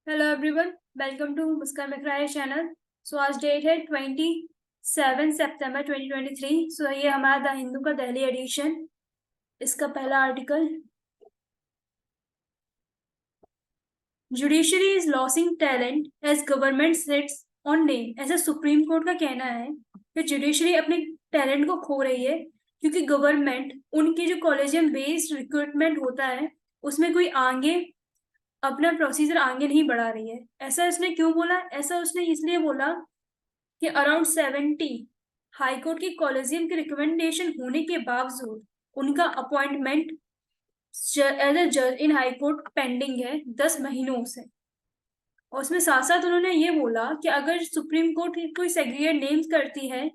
Hello everyone, welcome to Muskan Mekhraya channel. So आज date है 27 सितंबर 2023। सो ये हमारा द हिंदू का दिल्ली एडिशन। इसका पहला article, judiciary is losing talent as government sits on name. ऐसा सुप्रीम कोर्ट का कहना है कि जुडिशरी अपने टैलेंट को खो रही है क्योंकि गवर्नमेंट उनके जो कॉलेजियम बेस्ड रिक्रूटमेंट होता है उसमें कोई आगे अपना प्रोसीजर आगे नहीं बढ़ा रही है। ऐसा उसने क्यों बोला? ऐसा उसने इसलिए बोला कि अराउंड 70 हाईकोर्ट की कॉलेजियम के रिकमेंडेशन होने के बावजूद उनका अपॉइंटमेंट एज ए जज इन हाईकोर्ट पेंडिंग है 10 महीनों से। और उसमें साथ साथ उन्होंने ये बोला कि अगर सुप्रीम कोर्ट कोई सेग्रीगेट नेम्स करती है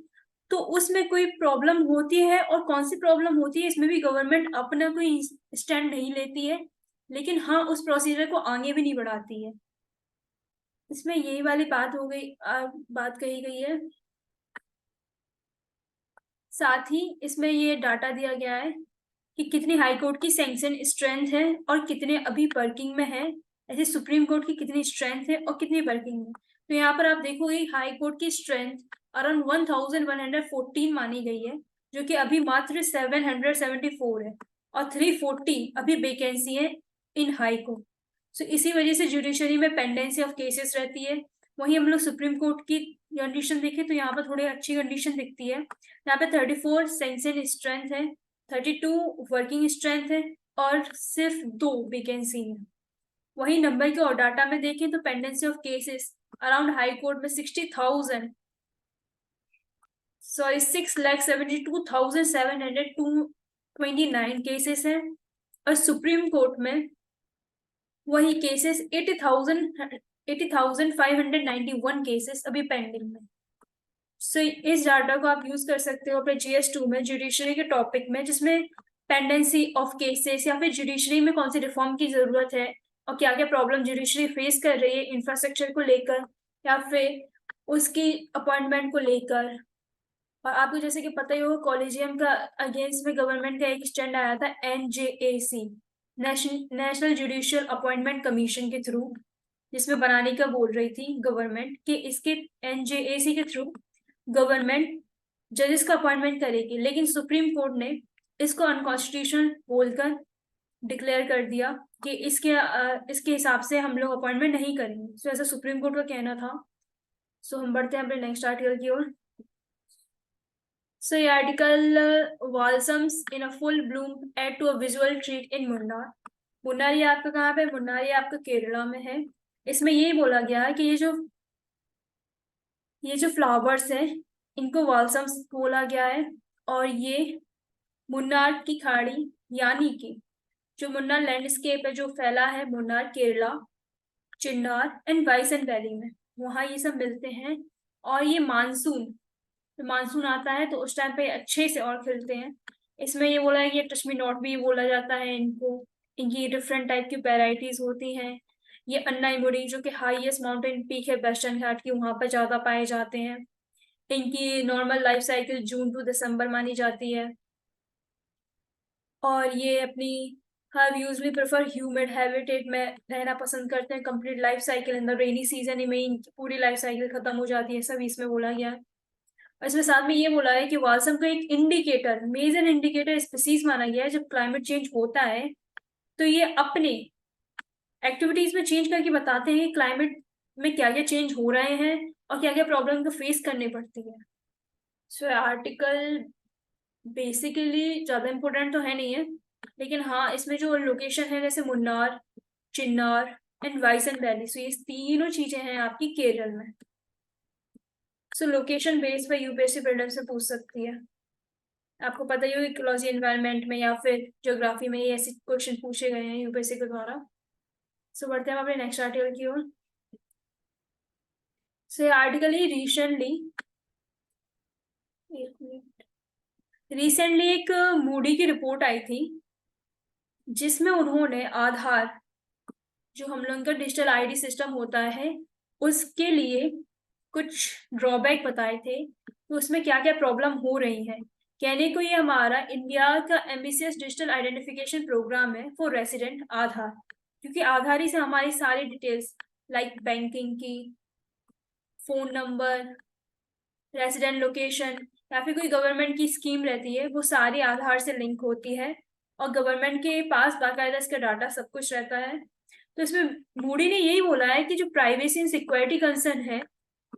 तो उसमें कोई प्रॉब्लम होती है, और कौन सी प्रॉब्लम होती है इसमें भी गवर्नमेंट अपना कोई स्टैंड नहीं लेती है, लेकिन हाँ उस प्रोसीजर को आगे भी नहीं बढ़ाती है। इसमें यही वाली बात हो गई, बात कही गई है। साथ ही इसमें ये डाटा दिया गया है कि कितनी हाई कोर्ट की सैंक्शन स्ट्रेंथ है और कितने अभी वर्किंग में है, ऐसे सुप्रीम कोर्ट की कितनी स्ट्रेंथ है और कितनी वर्किंग में। तो यहाँ पर आप देखोगे हाई कोर्ट की स्ट्रेंथ अराउंड 1114 मानी गई है, जो कि अभी मात्र 774 है, और 340 अभी वैकेंसी है इन हाई कोर्ट। सो इसी वजह से जुडिशरी में पेंडेंसी ऑफ केसेस रहती है। वहीं हम लोग सुप्रीम कोर्ट की कंडीशन देखें तो यहाँ पर थोड़ी अच्छी कंडीशन दिखती है। यहाँ पे 34 सैंक्शन स्ट्रेंथ है, 32 वर्किंग स्ट्रेंथ है, और सिर्फ 2 वैकेंसी है। वही नंबर के और डाटा में देखें तो pendency of cases around high court में 60,000 सॉरी 6,72,729 केसेस हैं, और सुप्रीम कोर्ट में वही केसेस 80,591 केसेस अभी पेंडिंग में। सो इस डाटा को आप यूज कर सकते हो अपने GS2 में जुडिशरी के टॉपिक में, जिसमें पेंडेंसी ऑफ केसेस या फिर जुडिशरी में कौन सी रिफॉर्म की जरूरत है और क्या क्या प्रॉब्लम जुडिशरी फेस कर रही है इंफ्रास्ट्रक्चर को लेकर या फिर उसकी अपॉइंटमेंट को लेकर। और आपको जैसे कि पता ही होगा कॉलेजियम का अगेंस्ट में गवर्नमेंट का एक स्टैंड आया था NJAC, national judicial appointment commission के थ्रू, जिसमें बनाने का बोल रही थी गवर्नमेंट कि इसके NJAC के थ्रू गवर्नमेंट जजेस का अपॉइंटमेंट करेगी, लेकिन सुप्रीम कोर्ट ने इसको अनकॉन्स्टिट्यूशनल बोलकर डिक्लेयर कर दिया कि इसके हिसाब से हम लोग अपॉइंटमेंट नहीं करेंगे। सो ऐसा सुप्रीम कोर्ट का कहना था। सो हम बढ़ते हैं अपने नेक्स्ट आर्टिकल की ओर। सो ये article, balsams in a full bloom add to a visual treat in Munnar. Munnar ये आपका कहाँ पे? मुन्नार ये आपका केरला में है। इसमें यही बोला गया है कि ये जो फ्लावर्स है इनको वाल्सम्स बोला गया है, और ये मुन्नार की खाड़ी यानी कि जो मुन्नार लैंडस्केप है जो फैला है Munnar, Kerala, Chinnar and bison valley में, वहाँ ये सब मिलते हैं। और ये मानसून आता है तो उस टाइम पे अच्छे से और खिलते हैं। इसमें ये बोला है कि टच मी नॉट भी बोला जाता है इनको। इनकी डिफरेंट टाइप की वेराइटीज होती हैं। ये अन्नाईमुड़ी जो कि हाईएस्ट माउंटेन पीक है वेस्टर्न घाट की, वहां पर ज्यादा पाए जाते हैं। इनकी normal life cycle June to December मानी जाती है, और ये अपनी हर यूजली प्रेफर ह्यूमिड हैबिटेट में रहना पसंद करते हैं। Complete life cycle in the rainy season में इनकी पूरी लाइफ साइकिल खत्म हो जाती है, सब इसमें बोला गया है। और इसमें साथ में ये बोला है कि वाल्सम का एक इंडिकेटर, मेजर इंडिकेटर स्पीसीज माना गया है। जब क्लाइमेट चेंज होता है तो ये अपने एक्टिविटीज में चेंज करके बताते हैं कि क्लाइमेट में क्या क्या चेंज हो रहे हैं और क्या क्या प्रॉब्लम को फेस करनी पड़ती है। सो आर्टिकल बेसिकली ज्यादा इम्पोर्टेंट तो है नहीं है, लेकिन हाँ इसमें जो लोकेशन है जैसे मुन्नार, चिन्नार एंड वाइसन वैली, सो ये तीनों चीजें हैं आपकी केरल में। सो लोकेशन बेस पर यूपीएससी प्रीलिम्स से पूछ सकती है। आपको पता ही होगा इकोलॉजी एनवायरनमेंट में या फिर ज्योग्राफी में ये ऐसे क्वेश्चन पूछे गए हैं यूपीएससी के द्वारा। सो बढ़ते हैं हम अपने नेक्स्ट आर्टिकल की ओर। सो आर्टिकल ही रिसेंटली एक मूडी की रिपोर्ट आई थी, जिसमें उन्होंने आधार, जो हम लोग का डिजिटल आईडी सिस्टम होता है, उसके लिए कुछ ड्रॉबैक बताए थे तो उसमें क्या क्या प्रॉब्लम हो रही है। कहने को ये हमारा इंडिया का एम्बिशियस डिजिटल आइडेंटिफिकेशन प्रोग्राम है फॉर रेसिडेंट आधार, क्योंकि आधार ही से हमारी सारी डिटेल्स लाइक बैंकिंग की, फोन नंबर, रेजिडेंट लोकेशन, या फिर कोई गवर्नमेंट की स्कीम रहती है, वो सारी आधार से लिंक होती है और गवर्नमेंट के पास बाकायदा इसका डाटा सब कुछ रहता है। तो इसमें मूडी ने यही बोला है कि जो प्राइवेसी एंड सिक्योरिटी कंसर्न है,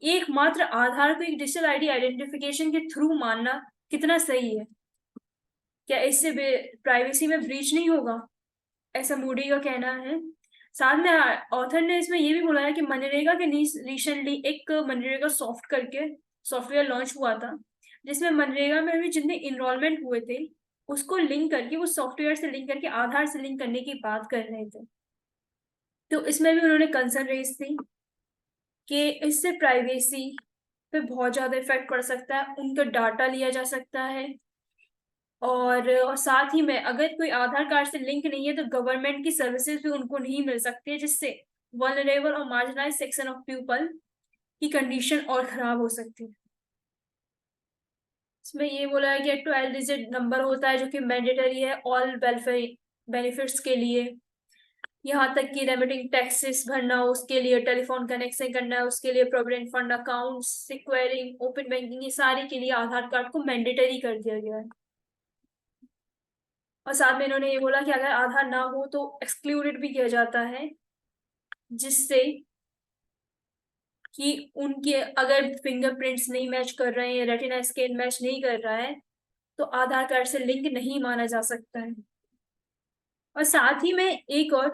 एकमात्र आधार को एक डिजिटल आईडी आइडेंटिफिकेशन के थ्रू मानना कितना सही है। क्या इससे प्राइवेसी में ब्रीच नहीं होगा, ऐसा मूडी का कहना है। साथ में ऑथर ने इसमें ये भी बोला है कि मनरेगा के रिसेंटली एक मनरेगा सॉफ्टवेयर लॉन्च हुआ था, जिसमें मनरेगा में भी जितने इनरोलमेंट हुए थे उसको लिंक करके, वो सॉफ्टवेयर से लिंक करके आधार से लिंक करने की बात कर रहे थे। तो इसमें भी उन्होंने कंसर्न रेज थी कि इससे प्राइवेसी पे बहुत ज्यादा इफेक्ट पड़ सकता है, उनका डाटा लिया जा सकता है। और साथ ही में अगर कोई आधार कार्ड से लिंक नहीं है तो गवर्नमेंट की सर्विसेज भी उनको नहीं मिल सकती है, जिससे वल्नरेबल और मार्जिनाइज सेक्शन ऑफ पीपल की कंडीशन और खराब हो सकती है। इसमें ये बोला है कि 12 डिजिट नंबर होता है जो कि मैंडेटरी है ऑल वेलफेयर बेनिफिट्स के लिए, यहाँ तक कि रेमिटिंग टैक्सेस भरना हो उसके लिए, टेलीफोन कनेक्शन करना है उसके लिए, provident fund account, securing, open banking, ये सारे के लिए आधार कार्ड को मैंडेटरी कर दिया गया है। और साथ में इन्होंने ये बोला कि अगर आधार ना हो तो एक्सक्लूडेड भी किया जाता है, जिससे कि उनके अगर फिंगरप्रिंट्स नहीं मैच कर रहे हैं, रेटिना स्कैन मैच नहीं कर रहा है, तो आधार कार्ड से लिंक नहीं माना जा सकता है। और साथ ही में एक और,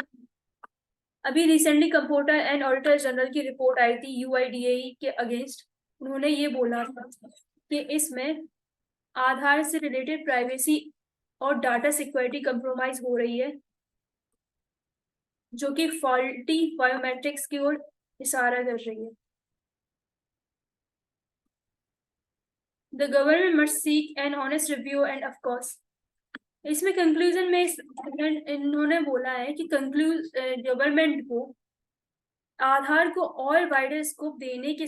अभी recently computer and auditor general की रिपोर्ट आई थी यूआईडीएई के अगेंस्ट। उन्होंने ये बोला था कि इसमें आधार से रिलेटेड प्राइवेसी और डाटा सिक्योरिटी कंप्रोमाइज हो रही है, जो कि फॉल्टी बायोमेट्रिक्स की ओर इशारा कर रही है। The government must seek an honest review end of course, इसमें कंक्लूजन में इन्होंने बोला है कि गवर्नमेंट को आधार को और वाइडर स्कोप देने के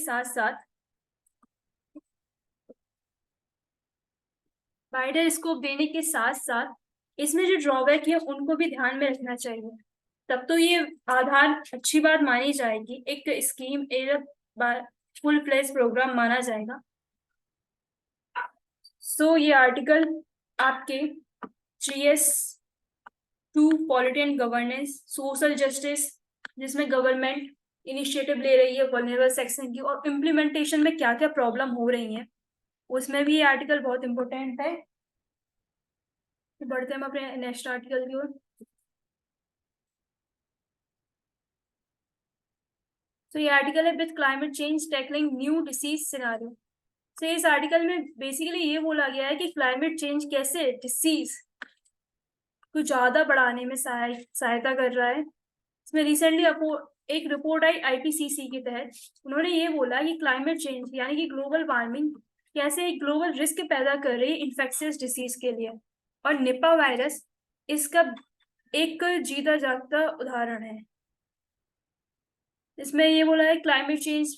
साथ साथ इसमें जो ड्रॉबैक है उनको भी ध्यान में रखना चाहिए, तब तो ये आधार अच्छी बात मानी जाएगी, एक स्कीम, एक फुल फ्लेज प्रोग्राम माना जाएगा। सो ये आर्टिकल आपके GS2 polity and governance social justice, जिसमें गवर्नमेंट इनिशिएटिव ले रही है वल्नरेबल सेक्शन की, और इम्प्लीमेंटेशन में क्या क्या प्रॉब्लम हो रही है, उसमें भी ये आर्टिकल बहुत इंपॉर्टेंट है। बढ़ते हैं हम अपने नेक्स्ट आर्टिकल की ओर। तो ये आर्टिकल है with climate change tackling new disease scenario. तो इस आर्टिकल में बेसिकली ये बोला गया है कि क्लाइमेट चेंज कैसे डिसीज को ज्यादा बढ़ाने में सहायता कर रहा है। इसमें रिसेंटली एक रिपोर्ट आई IPCC के तहत, उन्होंने ये बोला कि क्लाइमेट चेंज यानी कि ग्लोबल वार्मिंग कैसे एक ग्लोबल रिस्क पैदा कर रही है इन्फेक्शियस डिसीज के लिए, और निपा वायरस इसका एक जीता जागता उदाहरण है। इसमें ये बोला है क्लाइमेट चेंज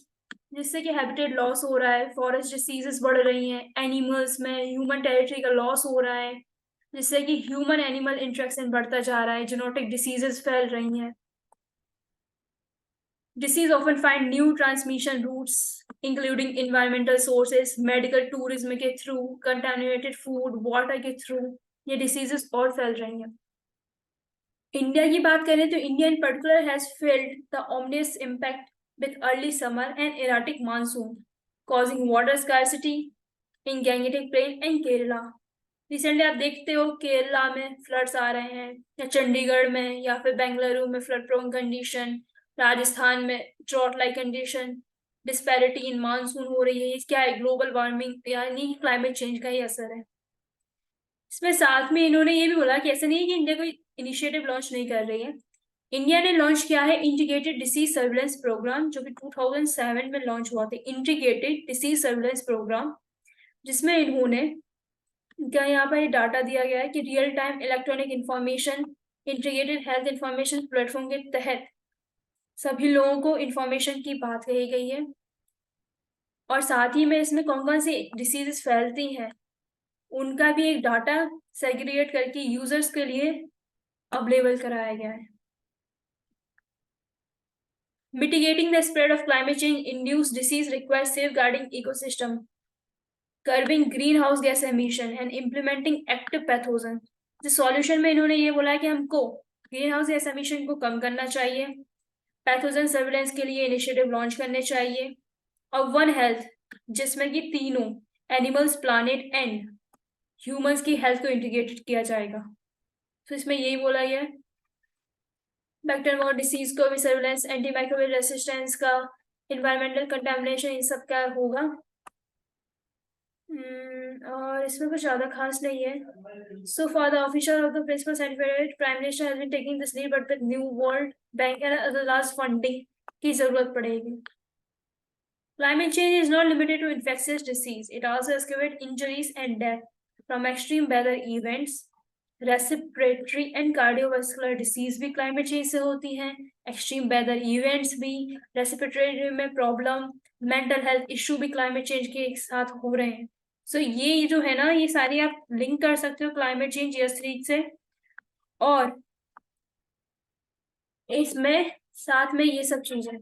जिससे कि हैबिटेट लॉस हो रहा है, फॉरेस्ट डिसीजेस बढ़ रही हैं, एनिमल्स में ह्यूमन टेरिटरी का लॉस हो रहा है, जिससे कि ह्यूमन एनिमल इंटरेक्शन बढ़ता जा रहा है, जेनेटिक डिसीजेस फैल रही हैं। Disease often find new transmission routes, including environmental sources, medical tourism के through, contaminated food, water के through, ये diseases और फैल रही हैं। इंडिया की बात करें तो India in particular has felt the ominous impact with early summer and erratic monsoon, causing water scarcity in Gangetic Plain and Kerala. Recently आप देखते हो केरला में फ्लड्स आ रहे हैं, या चंडीगढ़ में, या फिर बेंगलुरु में फ्लड प्रोन कंडीशन, राजस्थान में drought like condition, disparity in monsoon हो रही है। ये क्या है? ग्लोबल वार्मिंग यानी क्लाइमेट चेंज का ही असर है। इसमें साथ में इन्होंने ये भी बोला कि ऐसा नहीं है कि इंडिया कोई इनिशिएटिव लॉन्च नहीं कर रही है। इंडिया ने लॉन्च किया है इंटीग्रेटेड डिसीज सर्विलेंस प्रोग्राम, जो कि 2007 में लॉन्च हुआ था, इंटीग्रेटेड डिसीज सर्विलेंस प्रोग्राम, जिसमें इन्होंने क्या यहाँ पर डाटा दिया गया है कि real time electronic information integrated health information platform के तहत सभी लोगों को इंफॉर्मेशन की बात कही गई है, और साथ ही में इसमें कौन कौन सी डिसीजेस फैलती हैं उनका भी एक डाटा सेग्रीगेट करके यूजर्स के लिए अवेलेबल कराया गया है। Mitigating the spread of climate change induced disease requires safeguarding ecosystem, curbing greenhouse gas emission and implementing active pathogen. The solution में इन्होंने ये बोला है कि हमको ग्रीन हाउस गैस एमिशन को कम करना चाहिए, पैथोजन सर्विलेंस के लिए इनिशिएटिव लॉन्च करने चाहिए, और वन हेल्थ जिसमें कि तीनों एनिमल्स, प्लानेट एंड ह्यूमंस की हेल्थ को इंटीग्रेटेड किया जाएगा। तो इसमें यही बोला गया है। बैक्टीरियल और डिसीज को भी सर्विलेंस, एंटी माइक्रोबियल रेसिस्टेंस का, इन्वायरमेंटल कंटामिनेशन, इन सब का होगा। और इसमें कुछ ज्यादा खास नहीं है। So for the official of the principal scientific prime minister has been taking this lead, but with new world bank and other large funding की जरूरत पड़ेगी। Climate change is not limited to infectious disease. It also excavates injuries and death from extreme weather events. Respiratory and cardiovascular disease भी climate change से होती हैं, extreme weather events भी, respiratory में problem, mental health issue भी climate change के एक साथ हो रहे हैं। So ये जो है ना, ये सारी आप लिंक कर सकते हो climate change year 3 से, और इसमें साथ में ये सब चीजें।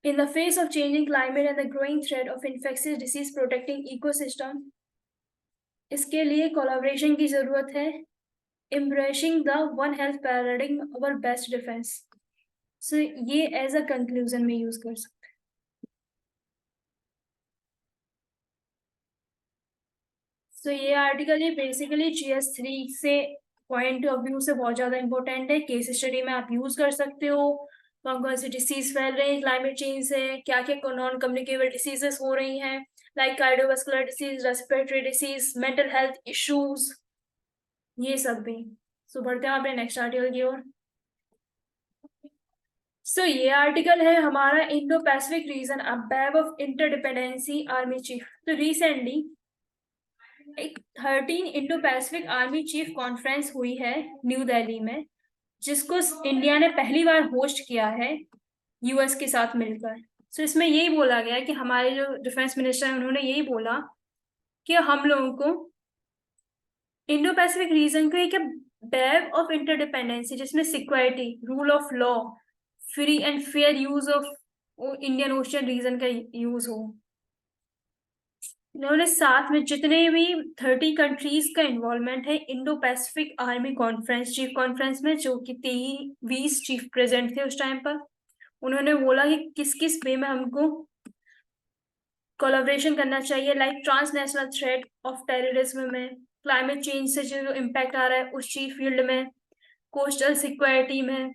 In the face of changing climate and the growing threat of infectious disease, protecting ecosystem, इसके लिए कोलैबोरेशन की जरूरत है। Embracing the One Health paradigm, our best defense. So ये एज अ कंक्लूजन में यूज कर सकते हैं। So ये आर्टिकल ये बेसिकली GS3 से पॉइंट ऑफ व्यू से बहुत ज्यादा इंपॉर्टेंट है। केस स्टडी में आप यूज कर सकते हो, कौन कौन से डिसीज फैल रहे हैं क्लाइमेट चेंज से, क्या क्या नॉन कम्युनिकेबल डिसीजेस हो रही हैं, like cardiovascular disease, respiratory disease, mental health issues, ये सब भी। सो बढ़ते हैं अपने नेक्स्ट आर्टिकल की ओर। सो ये आर्टिकल है हमारा Indo Pacific region, a web of interdependency army chief. तो रिसेंटली एक 13 Indo Pacific army chief conference हुई है न्यू दिल्ली में, जिसको इंडिया ने पहली बार होस्ट किया है यूएस के साथ मिलकर। सो इसमें यही बोला गया है कि हमारे जो डिफेंस मिनिस्टर है उन्होंने यही बोला कि हम लोगों को इंडो पैसिफिक रीजन को एक वेब ऑफ इंटरडिपेंडेंसी, जिसमें security, rule of law, free and fair use of Indian ocean region का यूज हो। इन्होंने साथ में जितने भी 30 कंट्रीज का इन्वॉल्वमेंट है Indo Pacific army conference, chief conference में, जो कि 23 चीफ प्रेजेंट थे उस टाइम पर, उन्होंने बोला कि किस किस वे में हमको कोलैबोरेशन करना चाहिए, like transnational threat of terrorism में, क्लाइमेट चेंज से जो इम्पैक्ट आ रहा है उस चीफ फील्ड में, कोस्टल सिक्योरिटी में,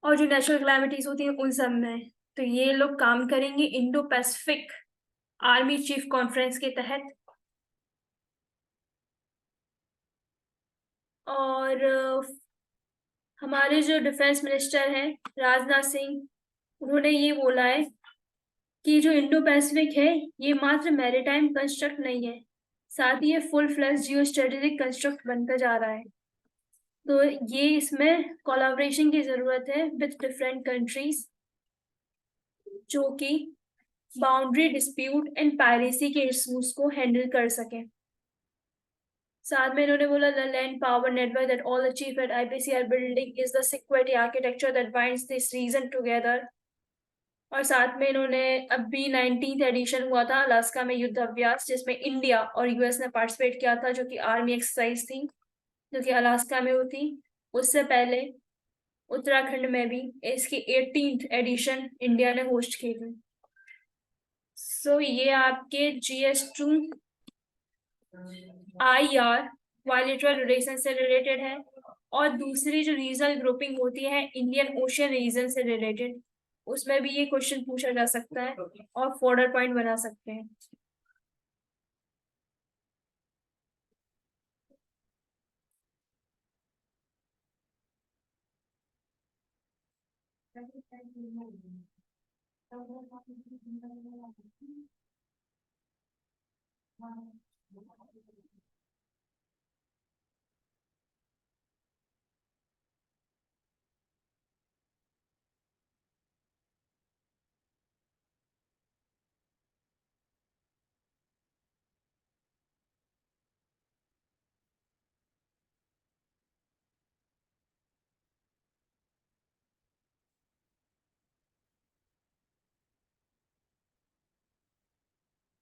और जो नेचुरल क्लैमिटीज होती हैं उन सब में। तो ये लोग काम करेंगे Indo Pacific army chief conference के तहत। और हमारे जो डिफेंस मिनिस्टर हैं राजनाथ सिंह, उन्होंने ये बोला है कि जो इंडो पैसिफिक है ये मात्र मैरीटाइम कंस्ट्रक्ट नहीं है, साथ ही ये full flash geo strategic construct बनकर जा रहा है। तो ये इसमें कोलैबोरेशन की जरूरत है विद डिफरेंट कंट्रीज, जो कि बाउंड्री डिस्प्यूट एंड पायरेसी के इश्यूज को हैंडल कर सके। साथ में इन्होंने बोला the land power network that all achieve at IPC are building is the security architecture that binds this region together. और साथ में इन्होंने अभी 19th एडिशन हुआ था अलास्का में युद्ध अभ्यास, जिसमें इंडिया और यूएस ने पार्टिसिपेट किया था, जो कि आर्मी एक्सरसाइज थी, जो कि अलास्का में हुई। उससे पहले उत्तराखंड में भी इसकी 18th एडिशन इंडिया ने होस्ट की थी। सो ये आपके GS2 IR बायलैटरल रिलेशन से रिलेटेड है, और दूसरी जो रीजनल ग्रुपिंग होती है इंडियन ओशियन रीजन से रिलेटेड, उसमें भी ये क्वेश्चन पूछा जा सकता है और फॉर्डर पॉइंट बना सकते हैं।